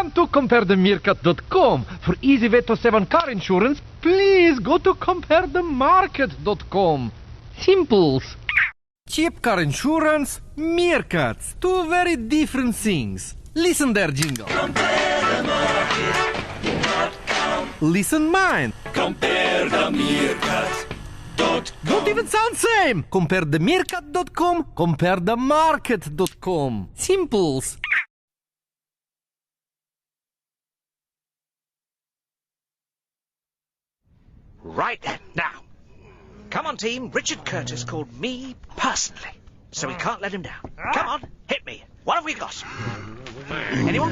Welcome to comparethemeerkat.com. For easy way to save on car insurance, please go to comparethemarket.com. Simples. Cheap car insurance, meerkats. Two very different things. Listen there, jingle. Listen mine. Comparethemeerkat.com. Don't even sound same. Comparethemeerkat.com, comparethemarket.com. Simples. Right then, now. Come on, team. Richard Curtis called me personally, so we can't let him down. Come on, hit me. What have we got? Anyone?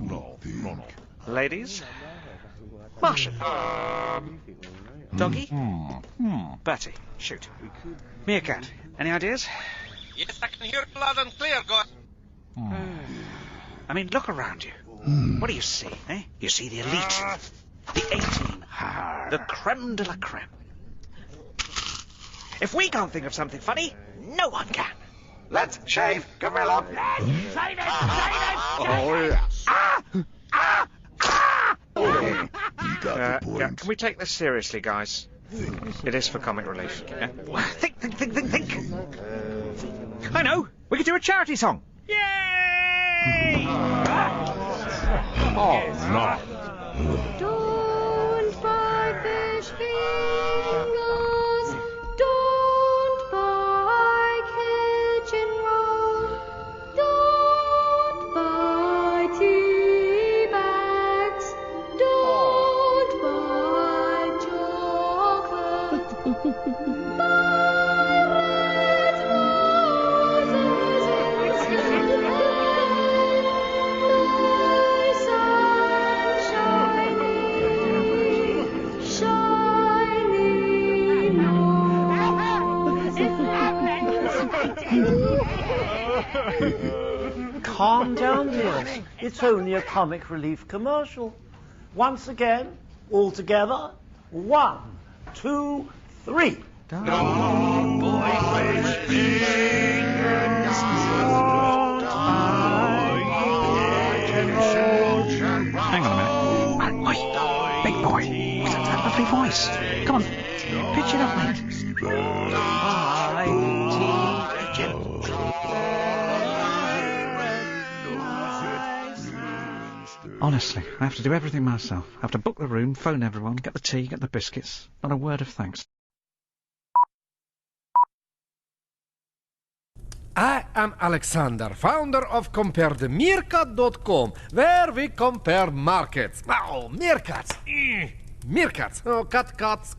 No. Ladies? Martian? Doggy? Bertie, shoot. Meerkat, any ideas? Yes, I can hear loud and clear, go. I mean, look around you. What do you see, eh? You see the elite. The A-team. The creme de la creme. If we can't think of something funny, no one can. Let's shave Gorilla. Save it! Oh, yes. Can we take this seriously, guys? It is for comic relief. Yeah? Think. I know! We could do a charity song! Yay! Oh, no. Don't buy fish fingers. Don't buy kitchen roll. Don't buy tea bags. Don't buy chocolate. Buy red roses instead. Nice and shiny Calm down, dears. It's only a comic relief commercial. Once again, all together. 1, 2, 3. Hang on a minute. Oi, big boy. What's that lovely voice? Come on, pitch it up, mate. Honestly, I have to do everything myself. I have to book the room, phone everyone, get the tea, get the biscuits. Not a word of thanks. I am Alexander, founder of comparethemeerkat.com, where we compare markets. Oh, meerkats. Meerkats. Oh, cats.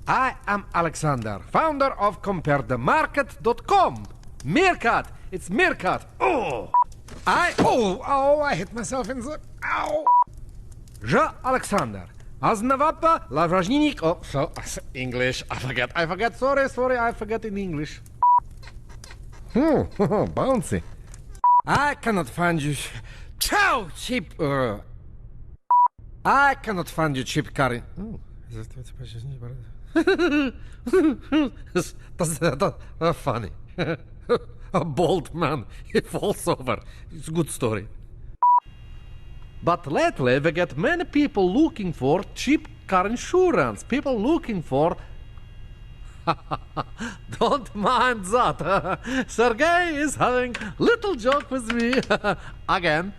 I am Alexander, founder of comparethemarket.com. Meerkat. It's meerkat. Oh. I hit myself in the... Ow. Je, Alexander. Aznavapa, lavražník... Oh, so, English. I forget. Sorry, I forget in English. Bouncy. I cannot find you... Chow! Cheap... I cannot find you cheap car... That's funny. A bald man, he falls over. It's a good story. But lately we get many people looking for cheap car insurance. People looking for... Don't mind that. Sergey is having little joke with me. Again.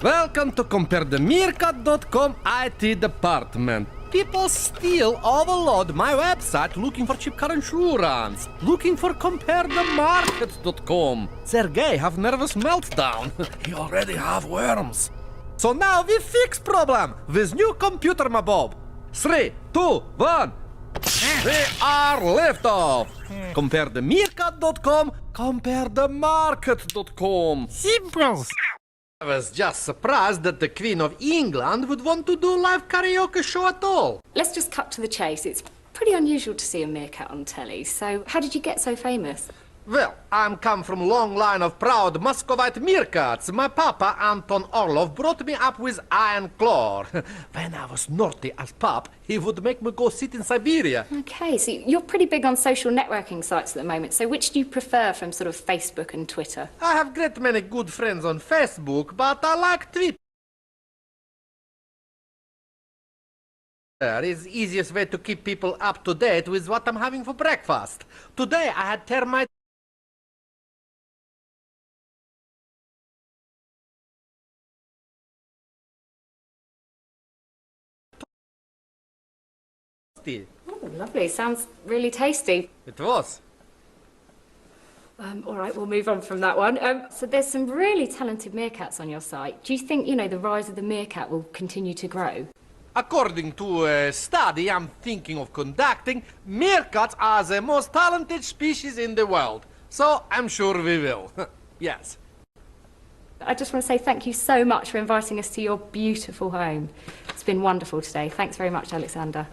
Welcome to comparethemeerkat.com IT department. People still overload my website looking for cheap car insurance. Looking for comparethemarket.com. Sergey have nervous meltdown. He already have worms. So now we fix problem with new computer, my Bob. 3, 2, 1. We are liftoff. Comparethemeerkat.com, comparethemarket.com. Simple. I was just surprised that the Queen of England would want to do live karaoke show at all. Let's just cut to the chase. It's pretty unusual to see a meerkat on telly, so how did you get so famous? Well, I'm come from long line of proud Muscovite meerkats. My papa, Anton Orlov, brought me up with iron claw. When I was naughty as pup, he would make me go sit in Siberia. Okay, so you're pretty big on social networking sites at the moment. So which do you prefer from sort of Facebook and Twitter? I have great many good friends on Facebook, but I like Twitter. Is the easiest way to keep people up to date with what I'm having for breakfast. Today I had termite. Oh, lovely. Sounds really tasty. It was. All right, we'll move on from that one. So there's some really talented meerkats on your site. Do you think, the rise of the meerkat will continue to grow? According to a study I'm thinking of conducting, meerkats are the most talented species in the world. So I'm sure we will. Yes. I just want to say thank you so much for inviting us to your beautiful home. It's been wonderful today. Thanks very much, Alexander.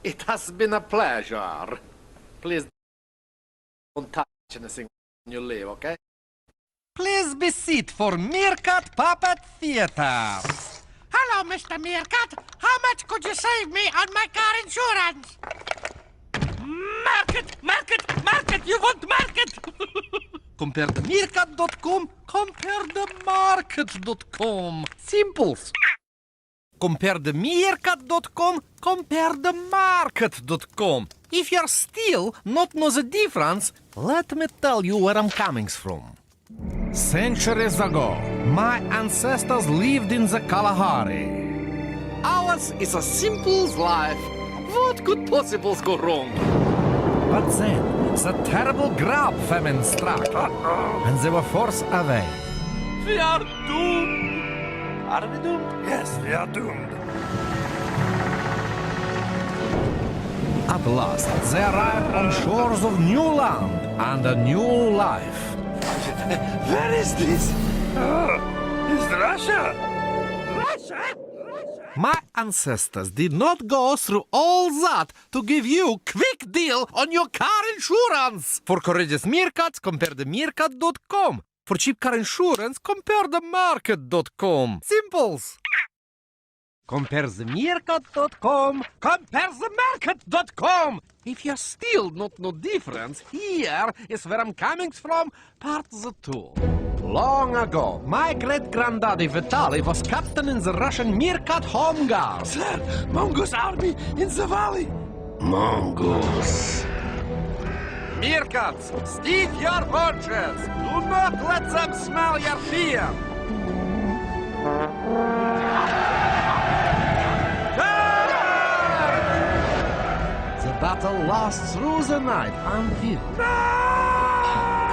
It has been a pleasure. Please don't touch anything when you leave, okay? Please be seated for Meerkat Puppet Theater. Hello, Mr. Meerkat. How much could you save me on my car insurance? Market, you want market? CompareTheMeerkat.com, CompareTheMarket.com. Simples. CompareTheMeerkat.com, CompareTheMarket.com. If you're still not know the difference, let me tell you where I'm coming from. Centuries ago, my ancestors lived in the Kalahari. Ours is a simple life. What could possibly go wrong? But then, the terrible grab famine struck, and they were forced away. We are doomed. Are we doomed? Yes, we are doomed. At last, they arrived on shores of new land and a new life. Where is this? It's Russia. Russia? My ancestors did not go through all that to give you quick deal on your car insurance. For courageous meerkats, CompareTheMeerkat.com. For cheap car insurance, CompareTheMarket.com. Simples. CompareTheMeerkat.com, CompareTheMarket.com. If you still not know difference, here is where I'm coming from, part the two. Long ago, my great-granddaddy Vitaly was captain in the Russian Meerkat Home Guard. Sir, Mongoose army in the valley. Mongoose. Meerkats, stiff your haunches. Do not let them smell your fear. The battle lasts through the night until...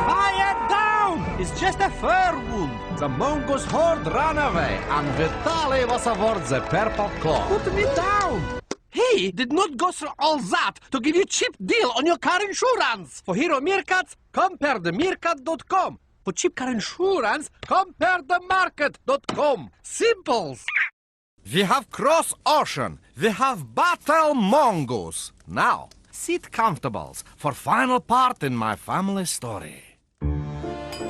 Quiet down! It's just a fur wound. The Mongoose horde ran away, and Vitaly was awarded the Purple Claw. Put me down! He did not go through all that to give you cheap deal on your car insurance. For hero meerkats, CompareTheMeerkat.com. For cheap car insurance, CompareTheMarket.com. Simples. We have cross ocean. We have battle mongoose. Now, sit comfortables for final part in my family story.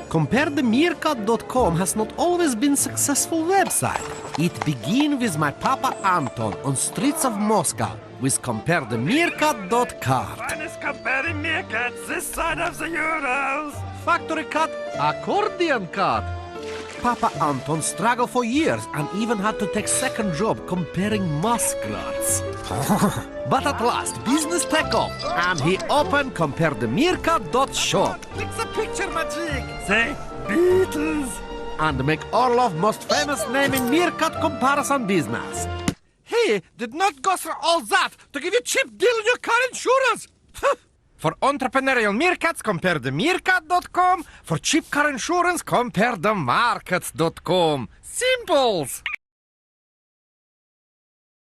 CompareTheMeerkat.com has not always been successful website. It began with my papa Anton on streets of Moscow with CompareTheMeerkat.cart. Mine is comparing meerkats this side of the Urals. Factory cut, accordion cut. Papa Anton struggled for years and even had to take second job comparing muskrats. But at last, business took off, and he opened CompareTheMeerkat.shop. Fix a picture magic. Say Beatles. And make Orlov most famous name in meerkat comparison business. He did not go through all that to give you cheap deal on your car insurance. For entrepreneurial meerkats, CompareTheMeerkat.com. For cheap car insurance, CompareTheMarket.com. Simples.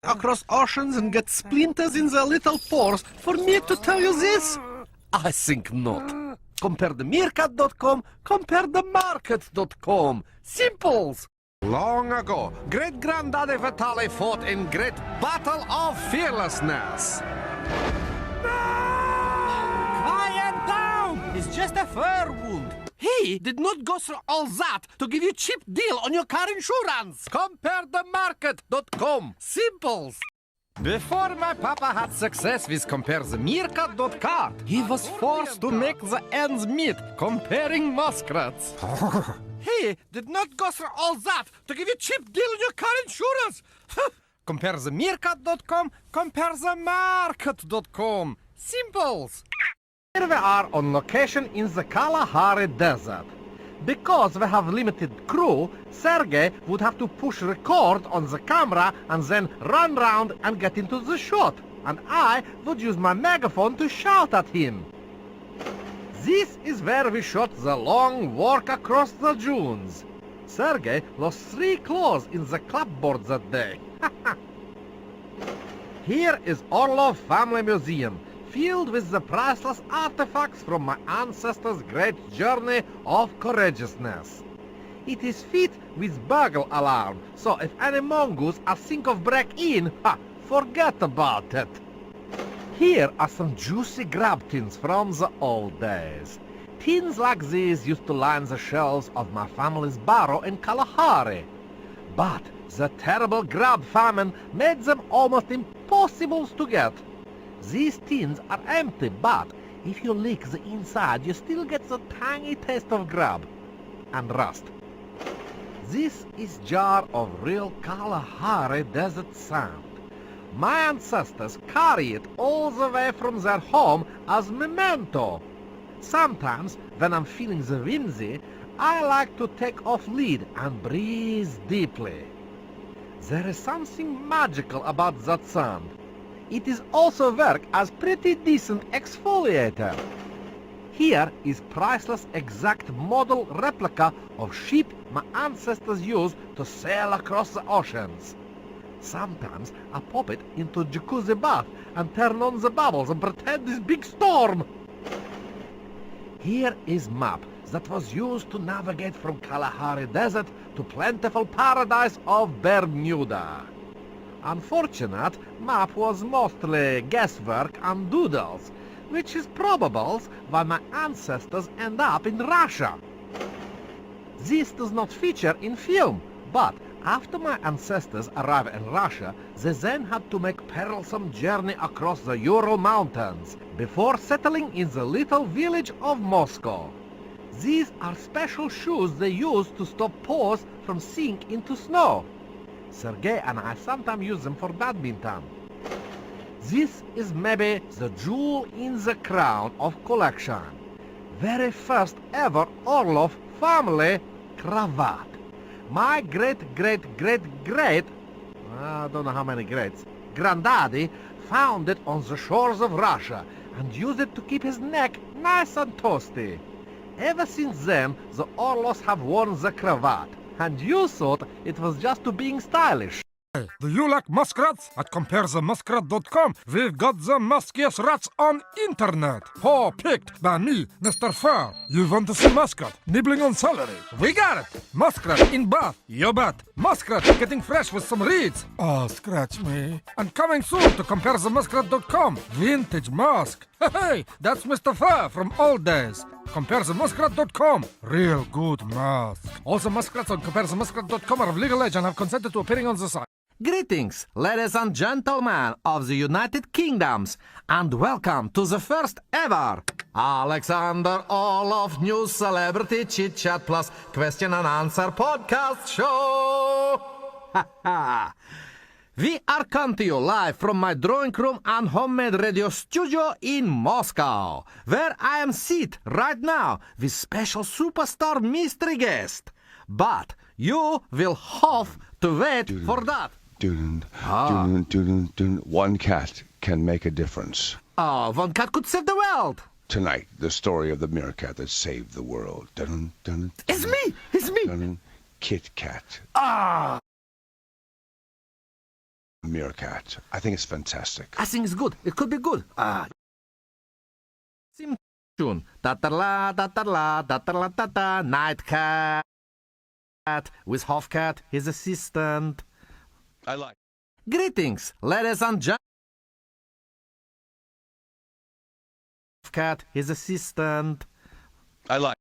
Across oceans and get splinters in their little pores for me to tell you this? I think not. CompareTheMeerkat.com, CompareTheMarket.com. Simples. Long ago, great-granddaddy Vitaly fought in great battle of fearlessness. Quiet down! It's just a fur wound. He did not go through all that to give you cheap deal on your car insurance. CompareTheMarket.com. Simples. Before my papa had success with CompareTheMeerkat.com, he was forced to make the ends meet comparing muskrats. He did not go through all that to give you cheap deal on your car insurance. CompareTheMeerkat.com, CompareTheMarket.com. Simples. Here we are on location in the Kalahari Desert. Because we have limited crew, Sergey would have to push record on the camera and then run round and get into the shot. And I would use my megaphone to shout at him. This is where we shot the long walk across the dunes. Sergey lost 3 claws in the clapboard that day. Here is Orlov Family Museum, filled with the priceless artifacts from my ancestors' great journey of courageousness. It is fit with burgle alarm, so if any mongoose are think of break in, forget about it. Here are some juicy grab tins from the old days. Tins like these used to line the shelves of my family's barrow in Kalahari. But the terrible grab famine made them almost impossible to get. These tins are empty, but if you lick the inside, you still get the tangy taste of grub and rust. This is jar of real Kalahari desert sand. My ancestors carry it all the way from their home as memento. Sometimes, when I'm feeling the whimsy, I like to take off lid and breathe deeply. There is something magical about that sand. It is also work as pretty decent exfoliator. Here is priceless exact model replica of ship my ancestors used to sail across the oceans. Sometimes I pop it into jacuzzi bath and turn on the bubbles and pretend this big storm. Here is map that was used to navigate from Kalahari Desert to plentiful paradise of Bermuda. Unfortunate, map was mostly guesswork and doodles, which is probable why my ancestors end up in Russia. This does not feature in film, but after my ancestors arrived in Russia, they then had to make perilsome journey across the Ural Mountains before settling in the little village of Moscow. These are special shoes they use to stop paws from sink into snow. Sergey and I sometimes use them for badminton. This is maybe the jewel in the crown of collection. Very first ever Orlov family cravat. My great-great-great-great, I don't know how many greats, granddaddy found it on the shores of Russia and used it to keep his neck nice and toasty. Ever since then, the Orlovs have worn the cravat, and you thought it was just to being stylish. Do you like muskrats? At CompareTheMuskrat.com, we've got the muskiest rats on internet. Paw picked by me, Mr. Fur. You want to see muskrat nibbling on celery? We got it! Muskrat in bath, your butt. Muskrat getting fresh with some reeds. Oh, scratch me. And coming soon to CompareTheMuskrat.com, vintage musk. Hey, that's Mr. Fur from old days. CompareTheMuskrat.com, real good musk. All the muskrats on CompareTheMuskrat.com are of legal age and have consented to appearing on the site. Greetings, ladies and gentlemen of the United Kingdoms, and welcome to the first ever Alexander Orlov News Celebrity Chit Chat Plus Question and Answer Podcast Show. We are coming to you live from my drawing room and homemade radio studio in Moscow, where I am seated right now with special superstar mystery guest. But you will have to wait for that. One cat can make a difference. Oh, one cat could save the world. Tonight, the story of the meerkat that saved the world. It's me! It's me! Kit Kat. Ah! Meerkat. I think it's fantastic. I think it's good. It could be good. Sim tune. Da-da-la, da-da-la, da-da-la, da-da. Night cat. With Hofcat, his assistant. I like. Greetings, ladies and gentlemen. Hofcat, his assistant. I like